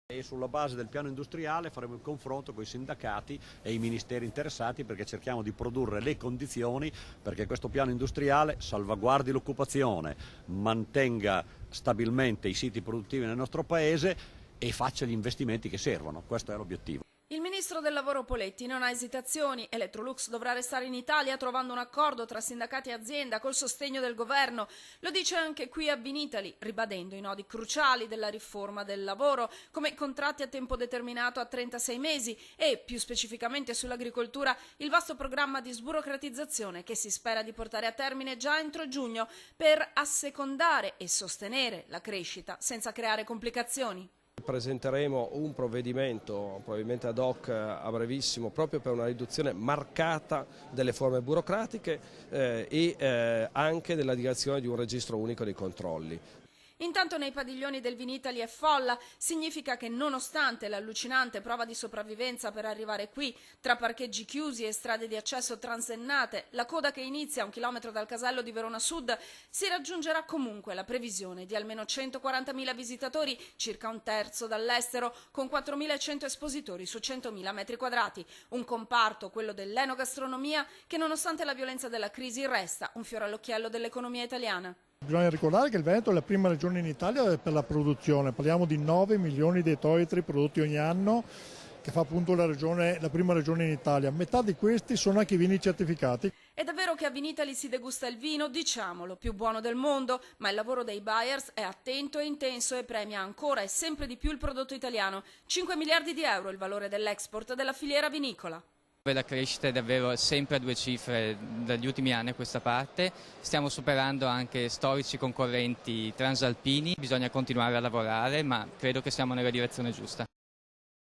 E sulla base del piano industriale faremo il confronto con i sindacati e i ministeri interessati, perché cerchiamo di produrre le condizioni perché questo piano industriale salvaguardi l'occupazione, mantenga stabilmente i siti produttivi nel nostro paese e faccia gli investimenti che servono. Questo è l'obiettivo. Il ministro del lavoro Poletti non ha esitazioni. Electrolux dovrà restare in Italia trovando un accordo tra sindacati e azienda col sostegno del governo. Lo dice anche qui a Vinitaly, ribadendo i nodi cruciali della riforma del lavoro, come i contratti a tempo determinato a 36 mesi e, più specificamente sull'agricoltura, il vasto programma di sburocratizzazione che si spera di portare a termine già entro giugno per assecondare e sostenere la crescita senza creare complicazioni. Presenteremo un provvedimento probabilmente ad hoc a brevissimo proprio per una riduzione marcata delle forme burocratiche e anche della direzione di un registro unico dei controlli. Intanto nei padiglioni del Vinitaly è folla, significa che nonostante l'allucinante prova di sopravvivenza per arrivare qui, tra parcheggi chiusi e strade di accesso transennate, la coda che inizia a 1 chilometro dal casello di Verona Sud, si raggiungerà comunque la previsione di almeno 140.000 visitatori, circa un terzo dall'estero, con 4.100 espositori su 100.000 metri quadrati. Un comparto, quello dell'enogastronomia, che nonostante la violenza della crisi resta un fiore all'occhiello dell'economia italiana. Bisogna ricordare che il Veneto è la prima regione in Italia per la produzione, parliamo di 9 milioni di ettolitri prodotti ogni anno, che fa appunto la prima regione in Italia. Metà di questi sono anche vini certificati. È davvero che a Vinitaly si degusta il vino, diciamolo, più buono del mondo, ma il lavoro dei buyers è attento e intenso e premia ancora e sempre di più il prodotto italiano. 5 miliardi di euro il valore dell'export della filiera vinicola. La crescita è davvero sempre a 2 cifre dagli ultimi anni a questa parte, stiamo superando anche storici concorrenti transalpini, bisogna continuare a lavorare, ma credo che siamo nella direzione giusta.